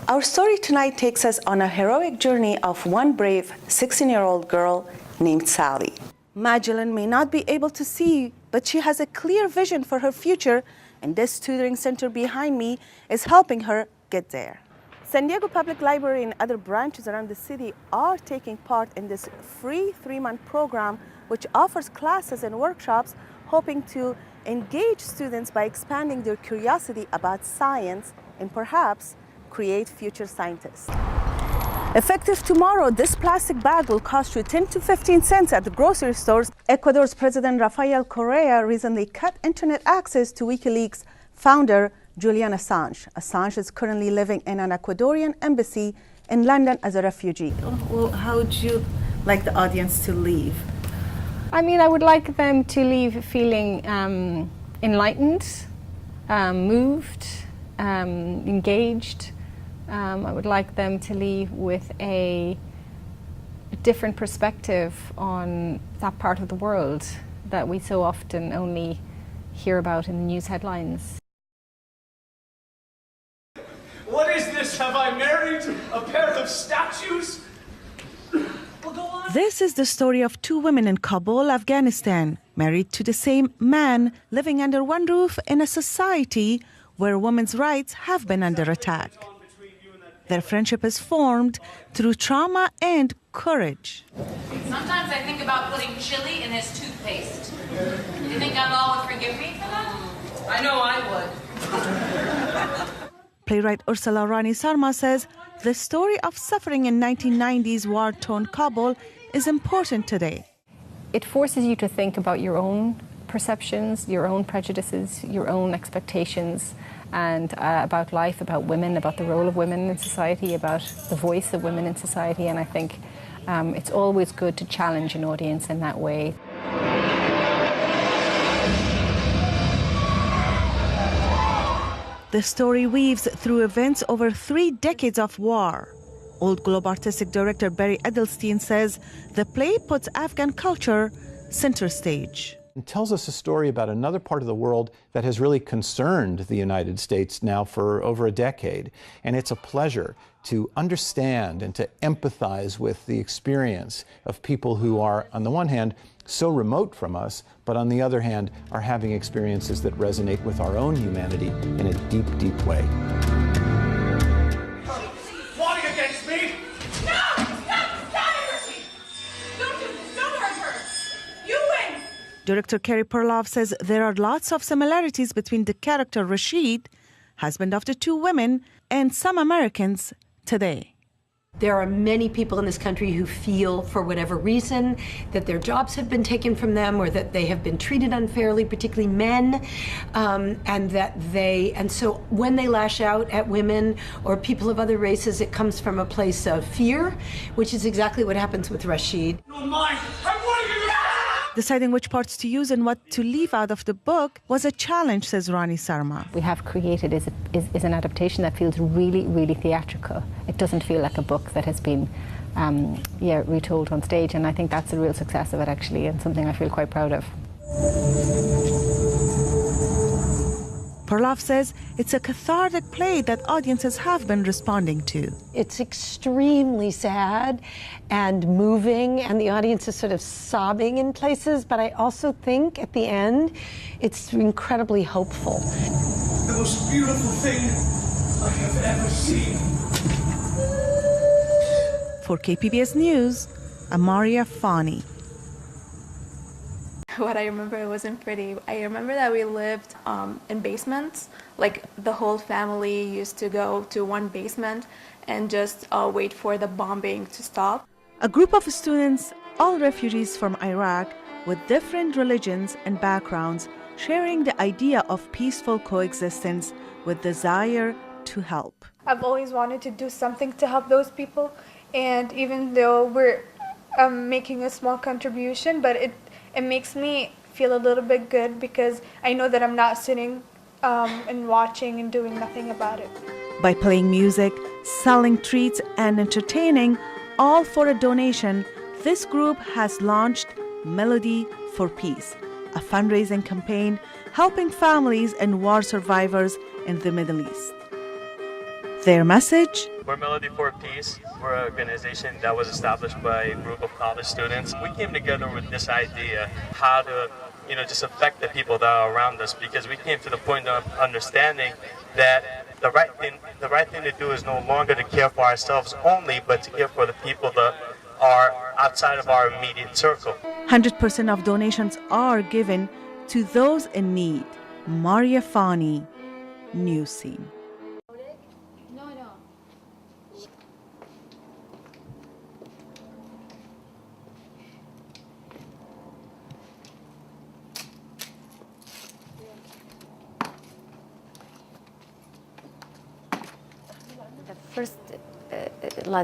Our story tonight takes us on a heroic journey of one brave 16-year-old girl named Sally. Magdalene may not be able to see, but she has a clear vision for her future, and this tutoring center behind me is helping her get there. San Diego Public Library and other branches around the city are taking part in this free 3-month program, which offers classes and workshops hoping to engage students by expanding their curiosity about science and perhaps create future scientists. Effective tomorrow, this plastic bag will cost you 10 to 15 cents at the grocery stores. Ecuador's President Rafael Correa recently cut internet access to WikiLeaks founder Julian Assange. Assange is currently living in an Ecuadorian embassy in London as a refugee. Well, how would you like the audience to leave? I mean, I would like them to leave feeling enlightened, moved, engaged. I would like them to leave with a different perspective on that part of the world that we so often only hear about in the news headlines. What is this? Have I married a pair of statues? This is the story of two women in Kabul, Afghanistan, married to the same man, living under one roof in a society where women's rights have been under attack. Their friendship is formed through trauma and courage. Sometimes I think about putting chili in his toothpaste. Do you think Allah would forgive me for that? I know I would. Playwright Ursula Rani Sarma says the story of suffering in 1990s war-torn Kabul is important today. It forces you to think about your own perceptions, your own prejudices, your own expectations, and about life, about women, about the role of women in society, about the voice of women in society. And I think it's always good to challenge an audience in that way. The story weaves through events over 3 decades of war. Old Globe artistic director Barry Edelstein says the play puts Afghan culture center stage. It tells us a story about another part of the world that has really concerned the United States now for over a decade. And it's a pleasure to understand and to empathize with the experience of people who are, on the one hand, so remote from us, but on the other hand, are having experiences that resonate with our own humanity in a deep, deep way. Plotting against me? No! Stop it! Don't do this! Don't hurt her! You win! Director Kerry Perloff says there are lots of similarities between the character Rashid, husband of the two women, and some Americans today. There are many people in this country who feel, for whatever reason, that their jobs have been taken from them or that they have been treated unfairly, particularly men, and so when they lash out at women or people of other races, it comes from a place of fear, which is exactly what happens with Rashid. No, mine! I want you! Deciding which parts to use and what to leave out of the book was a challenge, says Rani Sarma. We have created is an adaptation that feels really, really theatrical. It doesn't feel like a book that has been retold on stage, and I think that's a real success of it, actually, and something I feel quite proud of. Perloff says it's a cathartic play that audiences have been responding to. It's extremely sad and moving, and the audience is sort of sobbing in places, but I also think at the end it's incredibly hopeful. The most beautiful thing I have ever seen. For KPBS News, I'm Marya Fani. What I remember, it wasn't pretty. I remember that we lived in basements. Like the whole family used to go to one basement and just wait for the bombing to stop. A group of students, all refugees from Iraq, with different religions and backgrounds, sharing the idea of peaceful coexistence with desire to help. I've always wanted to do something to help those people, and even though we're making a small contribution, but it makes me feel a little bit good because I know that I'm not sitting and watching and doing nothing about it. By playing music, selling treats, and entertaining, all for a donation, this group has launched Melody for Peace, a fundraising campaign helping families and war survivors in the Middle East. Their message? We're Melody for Peace. We're an organization that was established by a group of college students. We came together with this idea how to, just affect the people that are around us, because we came to the point of understanding that the right thing to do is no longer to care for ourselves only, but to care for the people that are outside of our immediate circle. 100% of donations are given to those in need. Marya Fani, News Scene.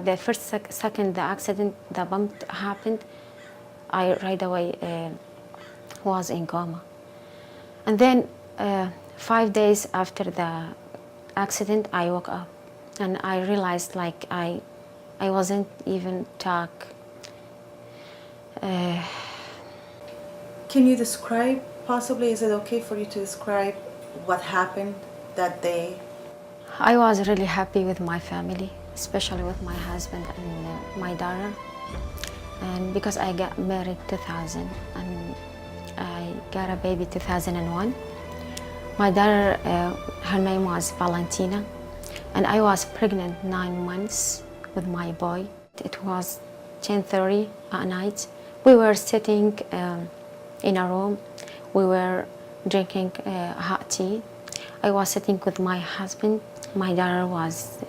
The first second the accident, the bump happened, I right away was in coma. And then 5 days after the accident, I woke up and I realized like I wasn't even talk. Can you describe, possibly, is it okay for you to describe what happened that day? I was really happy with my family, especially with my husband and my daughter. And because I got married 2000 and I got a baby 2001. My daughter, her name was Valentina, and I was pregnant 9 months with my boy. It was 10:30 at night. We were sitting in a room. We were drinking hot tea. I was sitting with my husband. My daughter was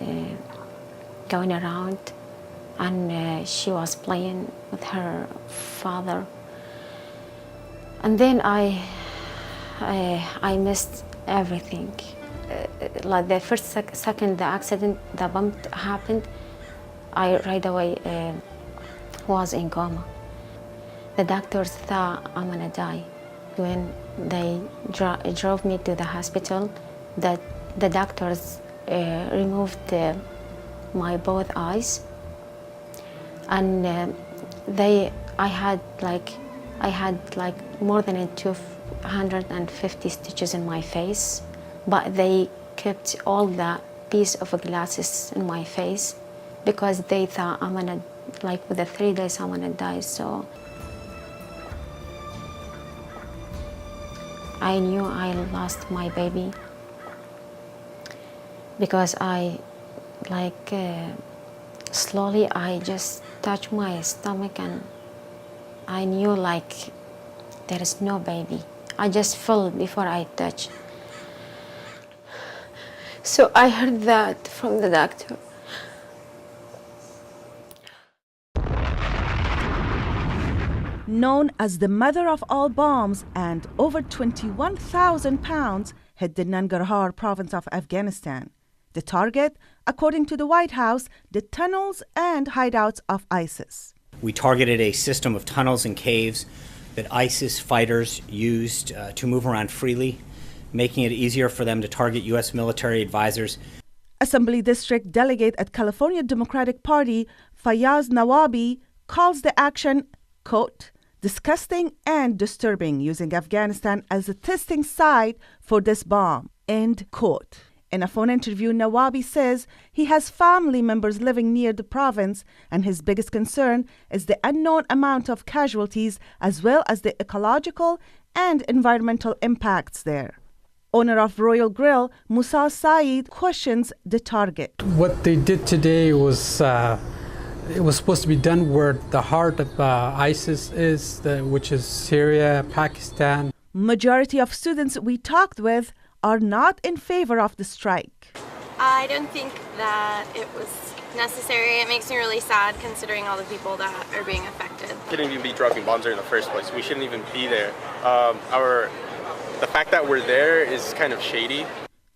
going around, and she was playing with her father. And then I missed everything. Like the first second the accident, the bump happened, I right away was in coma. The doctors thought I'm gonna die. When they drove me to the hospital, the doctors removed my both eyes, and I had more than 250 stitches in my face, but they kept all the piece of glasses in my face because they thought I'm gonna, like with the 3 days I'm gonna die. So I knew I lost my baby because slowly I just touched my stomach and I knew like there is no baby. I just felt before I touched. So I heard that from the doctor. Known as the mother of all bombs, and over 21,000 pounds hit the Nangarhar province of Afghanistan. The target, according to the White House, the tunnels and hideouts of ISIS. We targeted a system of tunnels and caves that ISIS fighters used to move around freely, making it easier for them to target U.S. military advisors. Assembly District Delegate at California Democratic Party, Fayaz Nawabi, calls the action, quote, disgusting and disturbing, using Afghanistan as a testing site for this bomb, end quote. In a phone interview, Nawabi says he has family members living near the province, and his biggest concern is the unknown amount of casualties as well as the ecological and environmental impacts there. Owner of Royal Grill, Musa Saeed, questions the target. What they did today was it was supposed to be done where the heart of ISIS is, which is Syria, Pakistan. Majority of students we talked with are not in favor of the strike. I don't think that it was necessary. It makes me really sad considering all the people that are being affected. We shouldn't even be dropping bombs there in the first place. We shouldn't even be there. The fact that we're there is kind of shady.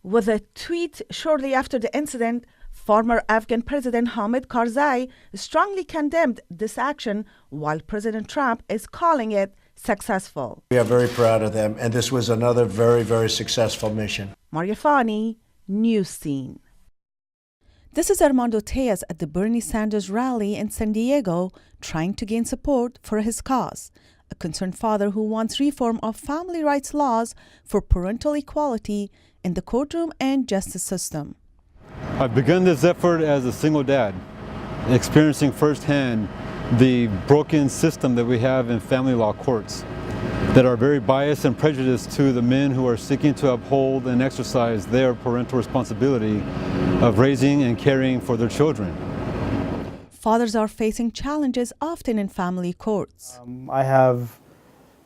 With a tweet shortly after the incident, former Afghan President Hamid Karzai strongly condemned this action, while President Trump is calling it successful. We are very proud of them, and this was another very, very successful mission. Marya Fani, News Scene. This is Armando Tejas at the Bernie Sanders rally in San Diego, trying to gain support for his cause. A concerned father who wants reform of family rights laws for parental equality in the courtroom and justice system. I've begun this effort as a single dad, experiencing firsthand the broken system that we have in family law courts that are very biased and prejudiced to the men who are seeking to uphold and exercise their parental responsibility of raising and caring for their children. Fathers are facing challenges often in family courts. I have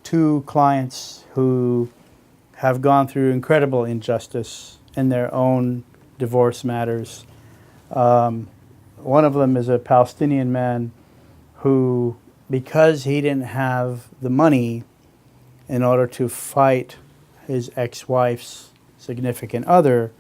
2 clients who have gone through incredible injustice in their own divorce matters. One of them is a Palestinian man who, because he didn't have the money in order to fight his ex-wife's significant other,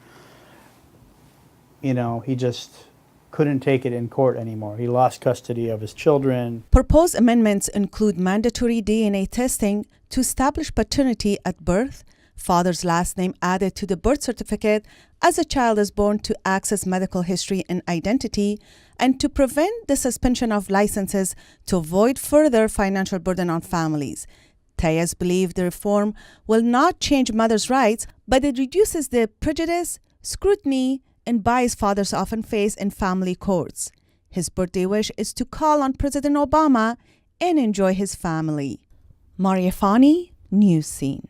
he just couldn't take it in court anymore. He lost custody of his children. Proposed amendments include mandatory DNA testing to establish paternity at birth, father's last name added to the birth certificate as a child is born to access medical history and identity, and to prevent the suspension of licenses to avoid further financial burden on families. Tayez believes the reform will not change mothers' rights, but it reduces the prejudice, scrutiny, and bias fathers often face in family courts. His birthday wish is to call on President Obama and enjoy his family. Marya Fani, News Scene.